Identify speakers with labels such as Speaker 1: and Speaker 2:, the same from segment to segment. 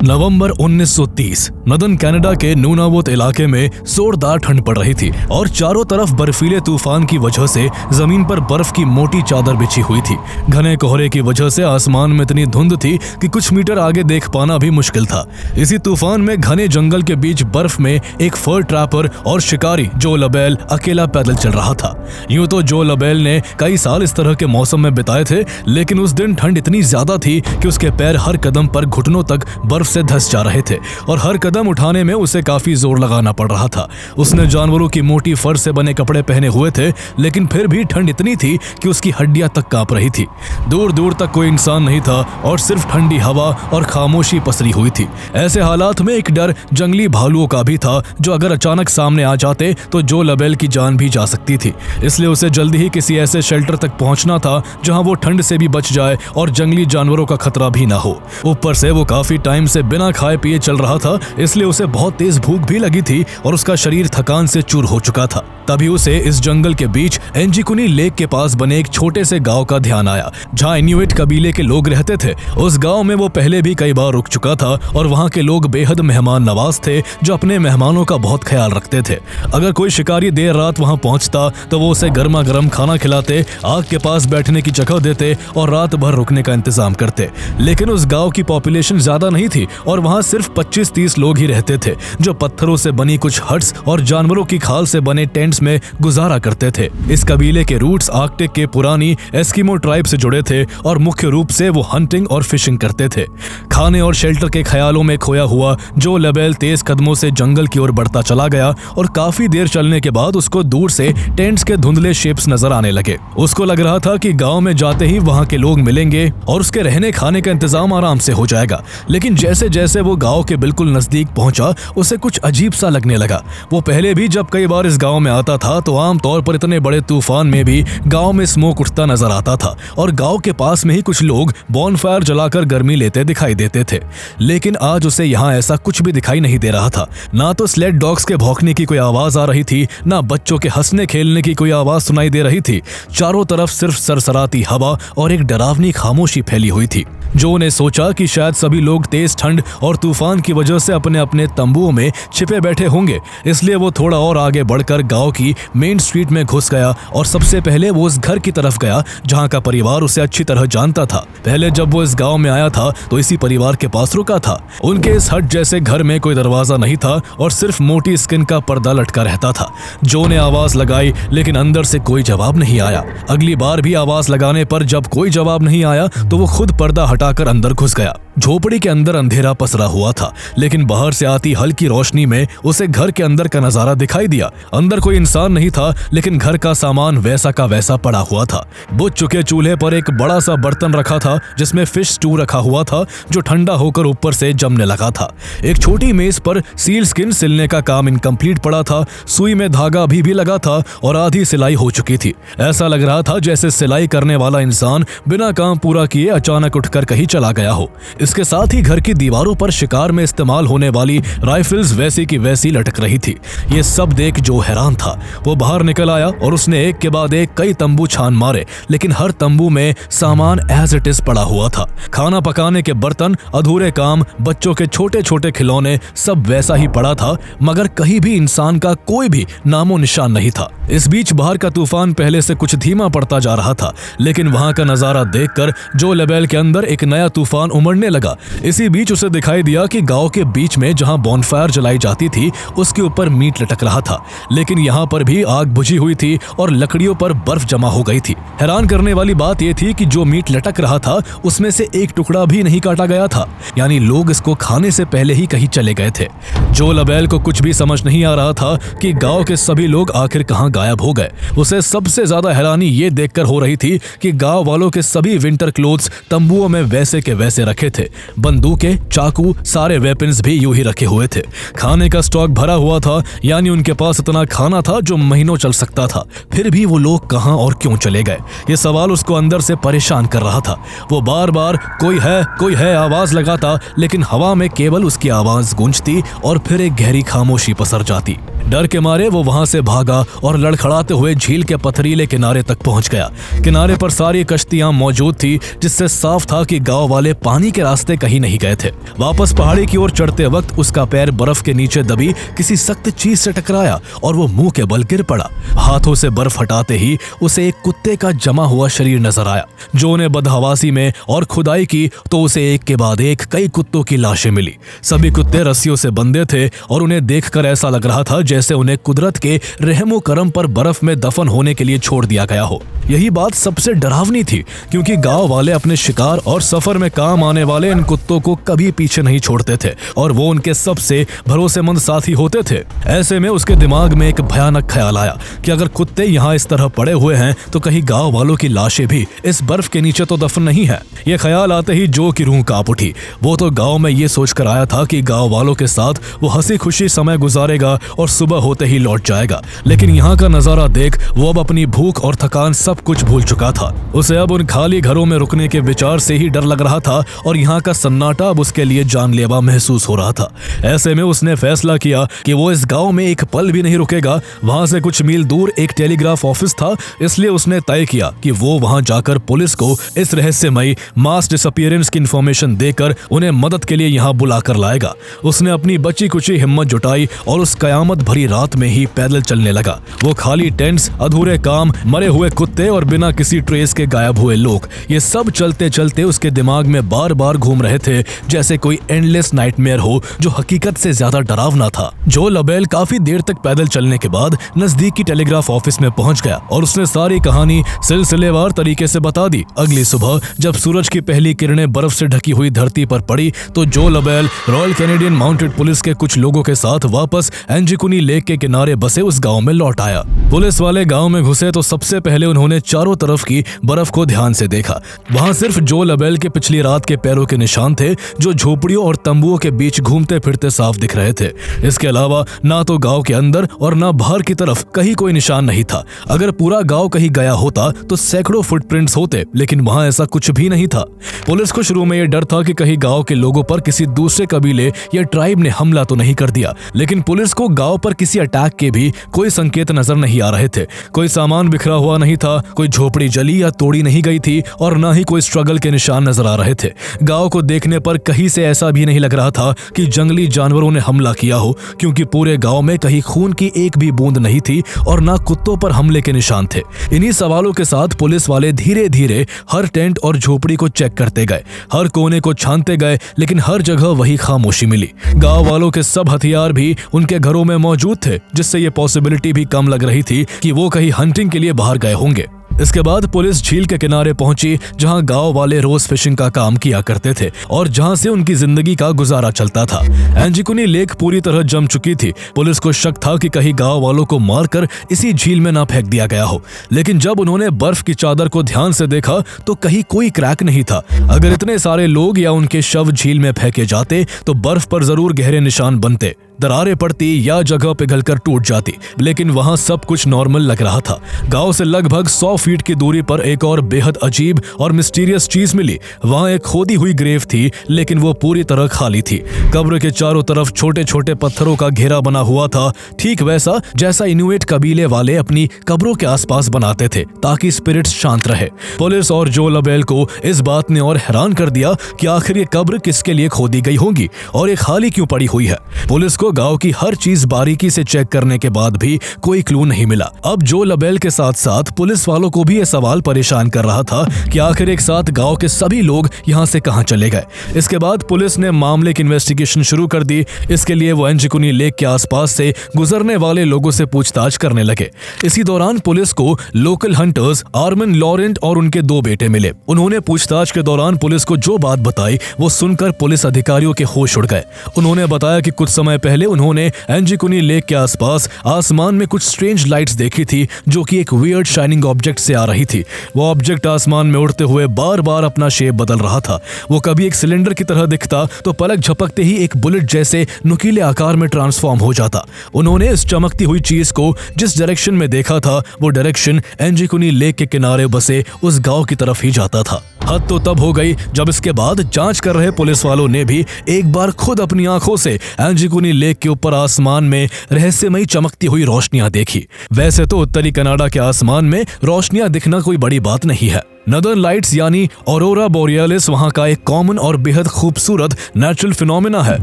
Speaker 1: नवंबर 1930 northern Canada के नूनावोत इलाके में जोरदार ठंड पड़ रही थी और चारों तरफ बर्फीले तूफान की वजह से जमीन पर बर्फ की मोटी चादर बिछी हुई थी। घने कोहरे की वजह से आसमान में इतनी धुंध थी कि कुछ मीटर आगे देख पाना भी मुश्किल था। इसी तूफान में घने जंगल के बीच बर्फ में एक फर ट्रैपर और शिकारी जो लबेल अकेला पैदल चल रहा था। यूं तो जो लबेल ने कई साल इस तरह के मौसम में बिताए थे, लेकिन उस दिन ठंड इतनी ज्यादा थी कि उसके पैर हर कदम पर घुटनों तक बर्फ से धंस जा रहे थे और हर कदम उठाने में उसे काफी जोर लगाना पड़ रहा था। उसने जानवरों की मोटी फर से बने कपड़े पहने हुए थे, लेकिन फिर भी ठंड इतनी थी कि उसकी हड्डियां तक कांप रही थी। दूर दूर तक कोई इंसान नहीं था और सिर्फ ठंडी हवा और खामोशी पसरी हुई थी। ऐसे हालात में एक डर जंगली भालुओं का भी था, जो अगर अचानक सामने आ जाते तो जो लबेल की जान भी जा सकती थी। इसलिए उसे जल्दी ही किसी ऐसे शेल्टर तक पहुंचना था जहां वो ठंड से भी बच जाए और जंगली जानवरों का खतरा भी ना हो। ऊपर से वो काफी टाइम से बिना खाए पिए चल रहा था, इसलिए उसे बहुत तेज भूख भी लगी थी और उसका शरीर थकान से चूर हो चुका था। तभी उसे इस जंगल के बीच एंजिकुनी लेक के पास बने एक छोटे से गांव का ध्यान आया, जहां इन्यूइट कबीले के लोग रहते थे। उस गांव में वो पहले भी कई बार रुक चुका था और वहां के लोग बेहद मेहमान नवाज थे, जो अपने मेहमानों का बहुत ख्याल रखते थे। अगर कोई शिकारी देर रात वहां पहुंचता तो वो उसे गर्मा गर्म खाना खिलाते, आग के पास बैठने की जगह देते और रात भर रुकने का इंतजाम करते। लेकिन उस गांव की पॉपुलेशन ज्यादा नहीं थी और वहां सिर्फ 25-30 लोग ही रहते थे, जो पत्थरों से बनी कुछ हट्स और जानवरों की खाल से बने टेंट्स में गुजारा करते थे। इस कबीले के रूट्स आर्कटिक के पुरानी एस्किमो ट्राइब से जुड़े थे और मुख्य रूप से वो हंटिंग और फिशिंग करते थे। खाने और शेल्टर के ख्यालों में खोया हुआ जो लबेल तेज कदमों से जंगल की ओर बढ़ता चला गया और काफी देर चलने के बाद उसको दूर से टेंट्स के धुंधले शेप्स नजर आने लगे। उसको लग रहा था कि गांव में जाते ही वहां के लोग मिलेंगे और उसके रहने खाने का इंतजाम आराम से हो जाएगा। लेकिन जैसे जैसे वो गांव के बिल्कुल नजदीक पहुंचा, उसे कुछ अजीब सा लगने लगा। वो पहले भी जब कई बार इस गांव में आता था तो आम तौर पर इतने बड़े तूफान में भी गांव में स्मोक उठता नजर आता था और गांव के पास में ही कुछ लोग बॉनफायर जलाकर गर्मी लेते दिखाई देते थे। लेकिन आज उसे यहाँ ऐसा कुछ भी दिखाई नहीं दे रहा था। ना तो स्लेड डॉग्स के भौंकने की कोई आवाज आ रही थी, ना बच्चों के हंसने खेलने की कोई आवाज सुनाई दे रही थी। चारों तरफ सिर्फ सरसराती हवा और एक डरावनी खामोशी फैली हुई थी। जो ने सोचा कि शायद सभी लोग तेज ठंड और तूफान की वजह से अपने अपने तंबुओं में छिपे बैठे होंगे, इसलिए वो थोड़ा और आगे बढ़कर गांव की मेन स्ट्रीट में घुस गया और सबसे पहले वो उस घर की तरफ गया जहां का परिवार उसे अच्छी तरह जानता था। पहले जब वो इस गांव में आया था तो इसी परिवार के पास रुका था। उनके इस हट जैसे घर में कोई दरवाजा नहीं था और सिर्फ मोटी स्किन का पर्दा लटका रहता था। जो ने आवाज लगाई, लेकिन अंदर से कोई जवाब नहीं आया। अगली बार भी आवाज लगाने पर जब कोई जवाब नहीं आया तो वो खुद पर्दा हटाकर अंदर घुस गया। झोपड़ी के अंदर अंधेरा पसरा हुआ था, लेकिन बाहर से आती हल्की रोशनी में उसे घर के अंदर का नजारा दिखाई दिया। अंदर कोई इंसान नहीं था, लेकिन घर का सामान वैसा का वैसा पड़ा हुआ था। बुझ चुके चूल्हे पर एक बड़ा सा बर्तन रखा था जिसमें फिश स्टू रखा हुआ था, जो ठंडा होकर ऊपर से जमने लगा था। एक छोटी मेज पर सील स्किन सिलने का काम इनकम्प्लीट पड़ा था। सुई में धागा अभी भी लगा था और आधी सिलाई हो चुकी थी। ऐसा लग रहा था जैसे सिलाई करने वाला इंसान बिना काम पूरा किए अचानक उठकर कहीं चला गया हो। इसके साथ ही घर की दीवारों पर शिकार में इस्तेमाल होने वाली राइफल्स वैसी की वैसी लटक रही थी। ये सब देख जो हैरान था। वो बाहर निकल आया और उसने एक के बाद एक कई तंबू छान मारे, लेकिन हर तंबू में सामान एज इट इज पड़ा हुआ था। खाना पकाने के बर्तन, अधूरे काम, बच्चों के छोटे छोटे खिलौने, सब वैसा ही पड़ा था, मगर कहीं भी इंसान का कोई भी नामो निशान नहीं था। इस बीच बाहर का तूफान पहले से कुछ धीमा पड़ता जा रहा था, लेकिन वहां का नजारा देखकर जो लबेल के अंदर एक नया तूफान उमड़ने लगा। इसी बीच उसे दिखाई दिया कि गांव के बीच में जहां बॉनफायर जलाई जाती थी उसके ऊपर मीट लटक रहा था, लेकिन यहाँ पर भी आग बुझी हुई थी और लकड़ियों पर बर्फ जमा हो गई थी। हैरान करने वाली बात यह थी कि जो मीट लटक रहा था उसमें से एक टुकड़ा भी नहीं काटा गया था, यानी लोग इसको खाने से पहले ही कहीं चले गए थे। जो लबेल को कुछ भी समझ नहीं आ रहा था कि गांव के सभी लोग आखिर कहां गायब हो गए। उसे सबसे ज्यादा हैरानी ये देखकर हो रही थी कि गांव वालों के सभी विंटर क्लोथ्स तंबुओं में वैसे के वैसे रखे थे। बंदूकें, चाकू, सारे वेपन्स भी यूं ही रखे हुए थे। खाने का स्टॉक भरा हुआ था, यानी उनके पास इतना खाना था जो महीनों चल सकता था। फिर भी वो लोग कहां और क्यों चले गए, ये सवाल उसको अंदर से परेशान कर रहा था। वो बार बार कोई है आवाज लगाता, लेकिन हवा में केवल उसकी आवाज गूंजती और फिर एक गहरी खामोशी पसर जाती। डर के मारे वो वहां से भागा और लड़खड़ाते हुए झील के पथरीले किनारे तक पहुंच गया। किनारे पर सारी कश्तियां मौजूद थी, जिससे साफ था कि गांव वाले पानी के रास्ते कहीं नहीं गए थे। वापस पहाड़ी की ओर चढ़ते वक्त उसका पैर बर्फ के नीचे दबी किसी सख्त चीज से टकराया और वो मुंह के बल गिर पड़ा। हाथों से बर्फ हटाते ही उसे एक कुत्ते का जमा हुआ शरीर नजर आया। जो ने बदहवासी में और खुदाई की तो उसे एक के बाद एक कई कुत्तों की लाशें मिली। सभी कुत्ते रस्सियों से बंधे थे और उन्हें देखकर ऐसा लग रहा था जैसे उन्हें कुदरत के रहमो करम पर बर्फ में दफन होने के लिए छोड़ दिया गया हो। यही बात सबसे डरावनी थी, क्योंकि गांव वाले अपने शिकार और सफर में काम आने वाले इन कुत्तों को कभी पीछे नहीं छोड़ते थे और वो उनके सबसे भरोसेमंद साथी होते थे। ऐसे में उसके दिमाग में एक भयानक ख्याल आया कि अगर कुत्ते यहाँ इस तरह पड़े हुए हैं तो कहीं गांव वालों की लाशें भी इस बर्फ के नीचे तो दफन नहीं है। ये ख्याल आते ही जो की रूह कांप उठी। वो तो गांव में ये सोचकर आया था कि गांव वालों के साथ वो हंसी खुशी समय गुजारेगा और सुबह होते ही लौट जाएगा, लेकिन यहाँ का नजारा देख वो अब अपनी भूख और थकान सब कुछ भूल चुका था। उसे अब उन खाली घरों में रुकने के विचार से ही डर लग रहा था और यहाँ का सन्नाटा अब उसके लिए जानलेवा महसूस हो रहा था। ऐसे में उसने फैसला किया कि वो इस गांव में एक पल भी नहीं रुकेगा। वहां से कुछ मील दूर एक टेलीग्राफ ऑफिस था, इसलिए उसने तय किया कि वो वहां जाकर पुलिस को इस रहस्यमयी मास डिसअपीयरेंस की इंफॉर्मेशन देकर उन्हें मदद के लिए यहाँ बुलाकर लाएगा। उसने अपनी बची कुची हिम्मत जुटाई और उस कयामत भरी रात में ही पैदल चलने लगा। वो खाली टेंट्स, अधूरे काम, मरे हुए कुत्ते और बिना किसी ट्रेस के गायब हुए लोग, ये सब चलते चलते उसके दिमाग में बार बार घूम रहे थे, जैसे कोई एंडलेस नाइटमेयर हो जो हकीकत से ज्यादा डरावना था। जो लबेल काफी देर तक पैदल चलने के बाद नजदीकी टेलीग्राफ ऑफिस में पहुंच गया और उसने सारी कहानी सिलसिलेवार तरीके से बता दी। अगली सुबह जब सूरज की पहली किरणें बर्फ से ढकी हुई धरती पर पड़ी तो जो La Belle royal Canadian mounted police के कुछ लोगों के साथ वापस एंजिकुनी लेक के किनारे बसे उस गांव में लौट आया। पुलिस वाले गांव में घुसे तो सबसे पहले उन्होंने चारों तरफ की बर्फ को ध्यान से देखा। वहां सिर्फ जो लबेल के पिछली रात के पैरों के निशान थे, जो झोपड़ियों और तंबुओं के बीच घूमते फिरते साफ दिख रहे थे। इसके अलावा ना तो गांव के अंदर और ना बाहर की तरफ कहीं कोई निशान नहीं था। अगर पूरा गांव कहीं गया होता तो सैकड़ों फुटप्रिंट्स होते, लेकिन वहां ऐसा कुछ भी नहीं था। पुलिस को शुरू में यह डर था कि कहीं गांव के लोगों पर किसी दूसरे कबीले या ट्राइब ने हमला तो नहीं कर दिया, लेकिन पुलिस को गांव पर किसी अटैक के भी कोई संकेत नजर नहीं आ रहे थे। कोई सामान बिखरा हुआ नहीं था, कोई झोपड़ी जली या तोड़ी नहीं गई थी और ना ही कोई स्ट्रगल के निशान नजर आ रहे थे। गांव को देखने पर कहीं से ऐसा भी नहीं लग रहा था कि जंगली जानवरों ने हमला किया हो, क्योंकि पूरे गांव में कहीं खून की एक भी बूंद नहीं थी और ना कुत्तों पर हमले के निशान थे। इन्हीं सवालों के साथ पुलिस वाले धीरे धीरे हर टेंट और झोपड़ी को चेक करते गए, हर कोने को छानते गए, लेकिन हर जगह वही खामोशी मिली। गांव वालों के सब हथियार भी उनके घरों में मौजूद थे, जिससे ये पॉसिबिलिटी भी कम लग रही थी कि वो कहीं हंटिंग के लिए बाहर गए होंगे। इसके बाद पुलिस झील के किनारे पहुंची, जहां गांव वाले रोज फिशिंग का काम किया करते थे और जहां से उनकी जिंदगी का गुजारा चलता था। एंजिकुनी लेक पूरी तरह जम चुकी थी। पुलिस को शक था कि कहीं गांव वालों को मारकर इसी झील में ना फेंक दिया गया हो, लेकिन जब उन्होंने बर्फ की चादर को ध्यान से देखा तो कहीं कोई क्रैक नहीं था। अगर इतने सारे लोग या उनके शव झील में फेंके जाते तो बर्फ पर जरूर गहरे निशान बनते, दरारें पड़ती या जगह पिघलकर टूट जाती, लेकिन वहां सब कुछ नॉर्मल लग रहा था। गांव से लगभग 100 फीट की दूरी पर एक और बेहद अजीब और मिस्टीरियस चीज मिली। वहां एक खोदी हुई ग्रेव थी, लेकिन वो पूरी तरह खाली थी। कब्र के चारों तरफ छोटे छोटे पत्थरों का घेरा बना हुआ था, ठीक वैसा जैसा इनुइट कबीले वाले अपनी कब्रों के आसपास बनाते थे ताकि स्पिरिट्स शांत रहे। पुलिस और जो लबेल को इस बात ने और हैरान कर दिया कि आखिर ये कब्र किसके लिए खोदी गई होगी और ये खाली क्यों पड़ी हुई है। पुलिस को गांव की हर चीज बारीकी से चेक करने के बाद भी कोई क्लू नहीं मिला। अब जो लबेल के साथ साथ पुलिस वालों को भी यह सवाल परेशान कर रहा था कि आखिर एक साथ गांव के सभी लोग यहां से कहां चले गए। इसके बाद पुलिस ने मामले की इन्वेस्टिगेशन शुरू कर दी। इसके लिए वो एंजिकुनी लेक के आसपास से गुजरने वाले लोगों से पूछताछ करने लगे। इसी दौरान पुलिस को लोकल हंटर्स आर्मन लॉरेंट और उनके 2 बेटे मिले। उन्होंने पूछताछ के दौरान पुलिस को जो बात बताई वो सुनकर पुलिस अधिकारियों के होश उड़ गए। उन्होंने बताया कि कुछ समय पहले उन्होंने एंजिकुनी लेक के आसपास आसमान में कुछ स्ट्रेंज लाइट्स देखी थी, जो कि एक वियर्ड शाइनिंग ऑब्जेक्ट से आ रही थी। वो ऑब्जेक्ट आसमान में उड़ते हुए बार बार अपना शेप बदल रहा था। वो कभी एक सिलेंडर की तरह दिखता तो पलक झपकते ही एक बुलेट जैसे नुकीले आकार में ट्रांसफॉर्म हो जाता। उन्होंने इस चमकती हुई चीज को जिस डायरेक्शन में देखा था वो डायरेक्शन एंजिकुनी लेक के किनारे बसे उस गांव की तरफ ही जाता था। हद तो तब हो गई जब इसके बाद जांच कर रहे पुलिस वालों ने भी एक बार खुद अपनी आंखों से एंजिकुनी लेक लेक के ऊपर आसमान में रहस्यमयी चमकती हुई रोशनियां देखी। वैसे तो उत्तरी कनाडा के आसमान में रोशनियां दिखना कोई बड़ी बात नहीं है। नदर्न लाइट्स यानी ऑरोरा बोरियालिस वहां का एक कॉमन और बेहद खूबसूरत नेचुरल फिनोमेना है,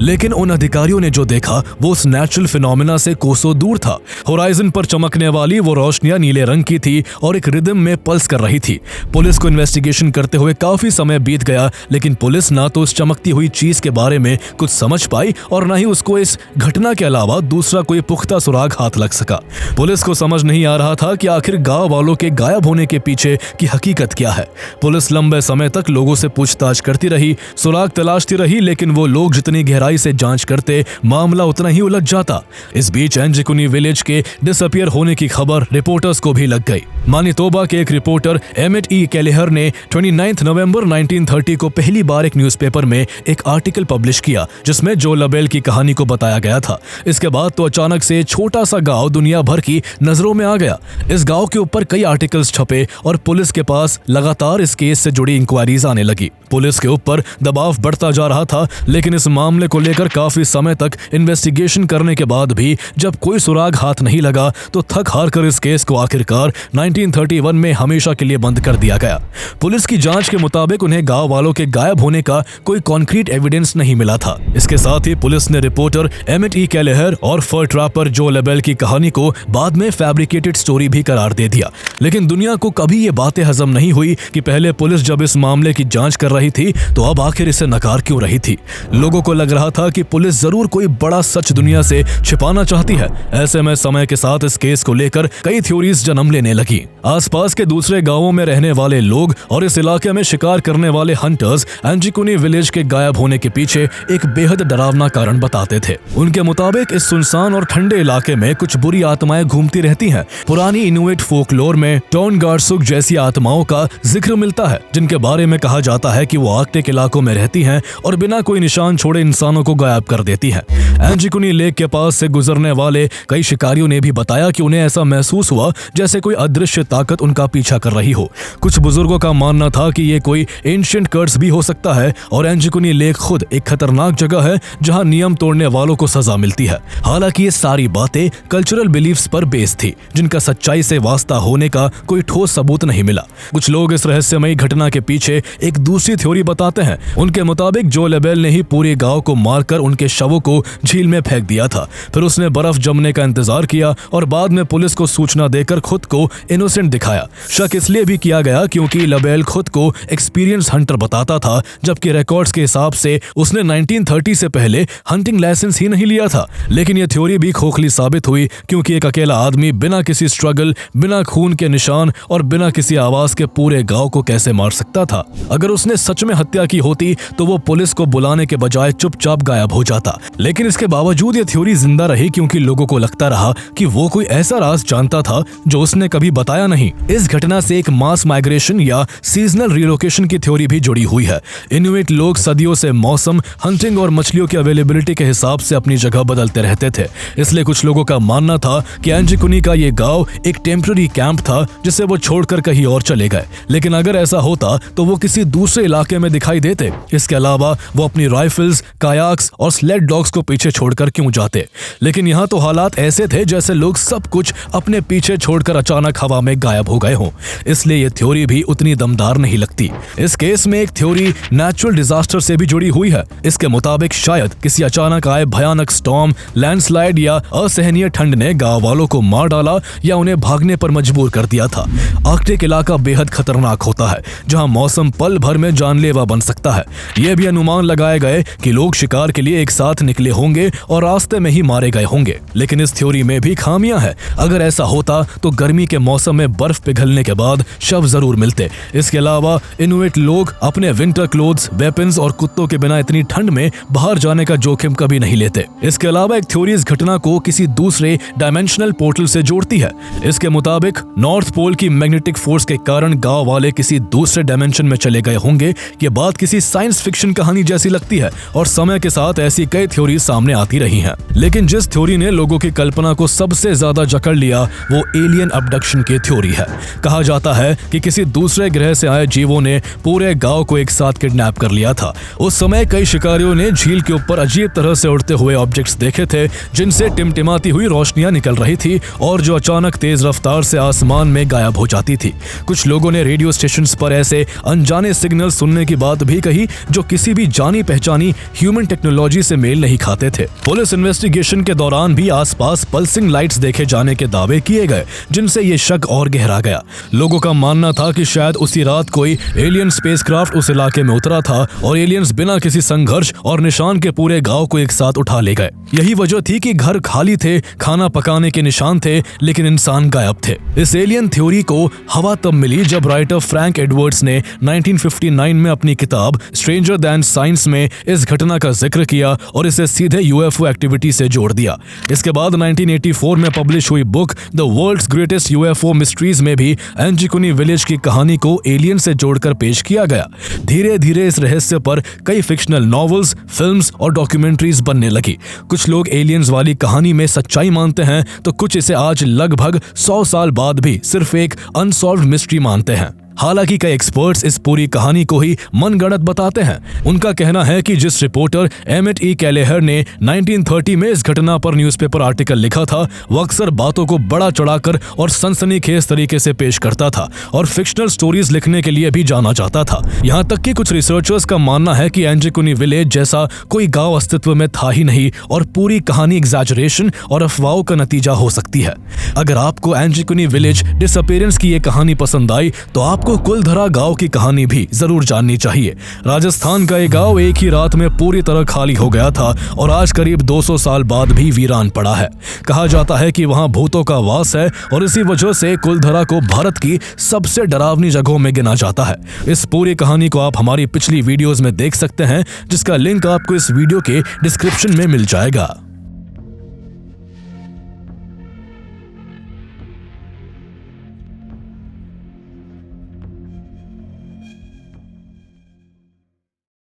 Speaker 1: लेकिन उन अधिकारियों ने जो देखा वो उस नेचुरल फिनोमेना से कोसों दूर था। होराइजन पर चमकने वाली वो रोशनियां नीले रंग की थी और एक रिदम में पल्स कर रही थी। पुलिस को इन्वेस्टिगेशन करते हुए काफी समय बीत गया, लेकिन पुलिस ना तो उस चमकती हुई चीज के बारे में कुछ समझ पाई और न ही उसको इस घटना के अलावा दूसरा कोई पुख्ता सुराग हाथ लग सका। पुलिस को समझ नहीं आ रहा था कि आखिर गांव वालों के गायब होने के पीछे की हकीकत क्या है। पुलिस लंबे समय तक लोगों से पूछताछ करती रही, सुराग तलाशती रही, लेकिन वो लोग जितनी गहराई से जांच करते मामला उतना ही उलझ जाता। इस बीच एंजिकुनी विलेज के डिसअपियर होने की खबर रिपोर्टर्स को भी लग गई। मानितोबा के एक रिपोर्टर एमेट ई कैलेहर ने 29 नवंबर 1930 को पहली बार एक न्यूज़पेपर में एक आर्टिकल पब्लिश किया जिसमें जो लबेल की कहानी को बताया गया था। इसके बाद तो अचानक से छोटा सा गांव दुनिया भर की नजरों में आ गया। इस गांव के ऊपर कई आर्टिकल्स छपे और पुलिस के पास लगातार इस केस से जुड़ी इंक्वायरीज आने लगी। पुलिस के ऊपर दबाव बढ़ता जा रहा था, लेकिन इस मामले को लेकर काफी समय तक इन्वेस्टिगेशन करने के बाद भी जब कोई सुराग हाथ नहीं लगा तो थक हार कर इस केस को आखिरकार 1931 में हमेशा के लिए बंद कर दिया गया। पुलिस की जांच के मुताबिक उन्हें गांव वालों के गायब होने का कोई कॉन्क्रीट एविडेंस नहीं मिला था। इसके साथ ही पुलिस ने रिपोर्टर एमेट ई कैलेहर और फर ट्रैपर जो लेबेल की कहानी को बाद में फैब्रिकेटेड स्टोरी भी करार दे दिया। लेकिन दुनिया को कभी ये बातें हजम नहीं हुई कि पहले पुलिस जब इस मामले की जांच कर रही थी तो अब आखिर इसे नकार क्यों रही थी। लोगों को लग रहा था कि पुलिस जरूर कोई बड़ा सच दुनिया से छिपाना चाहती है। ऐसे में समय के साथ इस केस को लेकर कई थ्योरीज जन्म लेने लगी। आसपास के दूसरे गांवों में रहने वाले लोग और इस इलाके में शिकार करने वाले हंटर्स एंजिकुनी विलेज के गायब होने के पीछे एक बेहद डरावना कारण बताते थे। उनके मुताबिक इस सुनसान और ठंडे इलाके में कुछ बुरी आत्माएं घूमती रहती हैं। पुरानी इनुइट फोकलोर में टोनगार्सुक जैसी आत्माओं का जिक्र मिलता है, जिनके बारे में कहा जाता है कि वो आर्कटिक इलाकों में रहती हैं और बिना कोई निशान छोड़े इंसानों को गायब कर देती हैं। एंजिकुनी लेक के पास से गुजरने वाले कई शिकारियों ने भी बताया कि उन्हें ऐसा महसूस हुआ जैसे कोई अदृश्य ताकत उनका पीछा कर रही हो। कुछ बुजुर्गों का मानना था कि ये कोई एंशिएंट कर्स भी हो सकता है और एंजिकुनी लेक खुद एक खतरनाक जगह है जहां नियम तोड़ने वालों को सजा मिलती है। हालांकि ये सारी बातें कल्चरल बिलीफ्स पर बेस थी, जिनका सच्चाई से वास्ता होने का कोई ठोस सबूत नहीं मिला। कुछ लोग इस रहस्यमयी घटना के पीछे एक दूसरी थ्योरी बताते हैं। उनके मुताबिक जो लेबेल ने ही पूरे गांव को मारकर उनके शवों को झील में फेंक दिया था। फिर उसने बर्फ जमने का इंतजार किया और बाद में पुलिस को सूचना देकर खुद को इनोसेंट दिखाया। शक इसलिए भी किया गया क्योंकि लेबेल खुद को एक्सपीरियंस हंटर बताता था, जबकि रिकॉर्ड्स के हिसाब से उसने 1930 से पहले हंटिंग लाइसेंस ही नहीं लिया था। लेकिन यह थ्योरी भी खोखली साबित हुई क्योंकि एक अकेला आदमी बिना किसी स्ट्रगल, बिना खून के निशान और बिना किसी आवाज के पूरे गांव को कैसे मार सकता था। अगर उसने सच में हत्या की होती तो वो पुलिस को बुलाने के बजाय चुपचाप गायब हो जाता। लेकिन इसके बावजूद ये थ्योरी जिंदा रही क्योंकि लोगों को लगता रहा कि वो कोई ऐसा राज जानता था जो उसने कभी बताया नहीं। इस घटना से एक मास माइग्रेशन या सीजनल रिलोकेशन की थ्योरी भी जुड़ी हुई है। इनुइट लोग सदियों से मौसम, हंटिंग और मछलियों की अवेलेबिलिटी के हिसाब से अपनी जगह बदलते रहते थे। इसलिए कुछ लोगों का मानना था कि एंजिकुनी का ये गांव एक टेम्पररी कैंप था जिसे वो छोड़कर कहीं और चले गए। लेकिन अगर ऐसा होता तो वो किसी दूसरे इलाके में दिखाई देते। इसके अलावा वो अपनी राइफल्स, कायाक्स और स्लेड डॉग्स को पीछे छोड़कर क्यों जाते। लेकिन यहाँ तो हालात ऐसे थे जैसे लोग सब कुछ अपने पीछे छोड़कर अचानक हवा में गायब हो गए हों। इसलिए ये थ्योरी भी उतनी दमदार नहीं लगती। इस केस में एक थ्योरी नेचुरल डिजास्टर से भी जुड़ी हुई है। इसके मुताबिक शायद किसी अचानक आए भयानक स्टॉर्म, लैंडस्लाइड या असहनीय ठंड ने गांव वालों को मार डाला या उन्हें भागने पर मजबूर कर दिया था। आर्कटिक इलाका बेहद खतरनाक होता है जहां मौसम पल भर में जानलेवा बन सकता है। यह भी अनुमान लगाए गए कि लोग शिकार के लिए एक साथ निकले होंगे और रास्ते में ही मारे गए होंगे। लेकिन इस थ्योरी में भी खामियां हैं। अगर ऐसा होता तो गर्मी के मौसम में बर्फ पिघलने के बाद शव जरूर मिलते। इसके अलावा इनुइट लोग अपने विंटर क्लोथ्स, वेपन्स और कुत्तों के बिना इतनी ठंड में बाहर जाने का जोखिम कभी नहीं लेते। इसके अलावा एक थ्योरी इस घटना को किसी दूसरे डायमेंशनल पोर्टल से जोड़ती है। इसके मुताबिक नॉर्थ पोल की मैग्नेटिक फोर्स के कारण गांव वाले किसी दूसरे डायमेंशन में चले गए होंगे। ये बात किसी साइंस फिक्शन कहानी जैसी लगती है और समय के साथ ऐसी कई थ्योरी सामने सामने आती रही हैं। लेकिन जिस थ्योरी ने लोगों की कल्पना को सबसे ज्यादा जकड़ लिया वो एलियन अबडक्शन की थ्योरी है। कहा जाता है कि किसी दूसरे ग्रह से आए जीवों ने पूरे गांव को एक साथ किडनैप कर लिया था। उस समय कई शिकारियों ने झील के ऊपर अजीब तरह से उड़ते हुए ऑब्जेक्ट्स देखे थे, जिनसे टिमटिमाती हुई रोशनियां निकल रही थी और जो अचानक तेज रफ्तार से आसमान में गायब हो जाती थी। कुछ लोगों ने रेडियो स्टेशंस पर ऐसे अनजाने सिग्नल सुनने की बात भी कही जो किसी भी जानी पहचानी ह्यूमन टेक्नोलॉजी से मेल नहीं खाते थे। पुलिस इन्वेस्टिगेशन के दौरान भी आसपास पल्सिंग लाइट्स देखे जाने के दावे किए गए, जिनसे ये शक और गहरा गया। लोगों का मानना था कि शायद उसी रात कोई एलियन स्पेसक्राफ्ट उस इलाके में उतरा था और एलियंस बिना किसी संघर्ष और निशान के पूरे गांव को एक साथ उठा ले गए। यही वजह थी कि घर खाली थे, खाना पकाने के निशान थे, लेकिन इंसान गायब थे। इस एलियन थ्योरी को हवा तब मिली जब राइटर फ्रैंक एडवर्ड्स ने 1959 में अपनी किताब स्ट्रेंजर दैन साइंस में इस घटना का जिक्र किया और इसे सीधे यूएफओ एक्टिविटी से जोड़ दिया। इसके बाद 1984 में पब्लिश हुई book the world's greatest UFO mysteries में भी एंजिकुनी विलेज की कहानी को एलियन से जोड़कर पेश किया गया। धीरे धीरे इस रहस्य पर कई फिक्शनल नॉवेल्स, फिल्म्स और डॉक्यूमेंट्रीज बनने लगी। कुछ लोग एलियंस वाली कहानी में सच्चाई मानते हैं तो कुछ इसे आज लगभग 100 साल बाद भी सिर्फ एक अनसॉल्व्ड मिस्ट्री मानते हैं। हालांकि कई एक्सपर्ट्स इस पूरी कहानी को ही मनगढ़ंत बताते हैं। उनका कहना है कि जिस रिपोर्टर एमिट ई कैलेहर ने 1930 में इस घटना पर न्यूज़पेपर आर्टिकल लिखा था, वो अक्सर बातों को बड़ा चढ़ाकर और सनसनीखेज तरीके से पेश करता था और फिक्शनल स्टोरीज लिखने के लिए भी जाना जाता था। यहाँ तक कि कुछ रिसर्चर्स का मानना है कि एंजिकुनी विलेज जैसा कोई गाँव अस्तित्व में था ही नहीं और पूरी कहानी एग्जैजरेशन और अफवाहों का नतीजा हो सकती है। अगर आपको एंजिकुनी विलेज डिसअपीयरेंस की ये कहानी पसंद आई तो आपको कुलधरा गांव की कहानी भी जरूर जाननी चाहिए। राजस्थान का ये गांव एक ही रात में पूरी तरह खाली हो गया था और आज करीब 200 साल बाद भी वीरान पड़ा है। कहा जाता है कि वहां भूतों का वास है और इसी वजह से कुलधरा को भारत की सबसे डरावनी जगहों में गिना जाता है। इस पूरी कहानी को आप हमारी पिछली वीडियोस में देख सकते हैं, जिसका लिंक आपको इस वीडियो के डिस्क्रिप्शन में मिल जाएगा।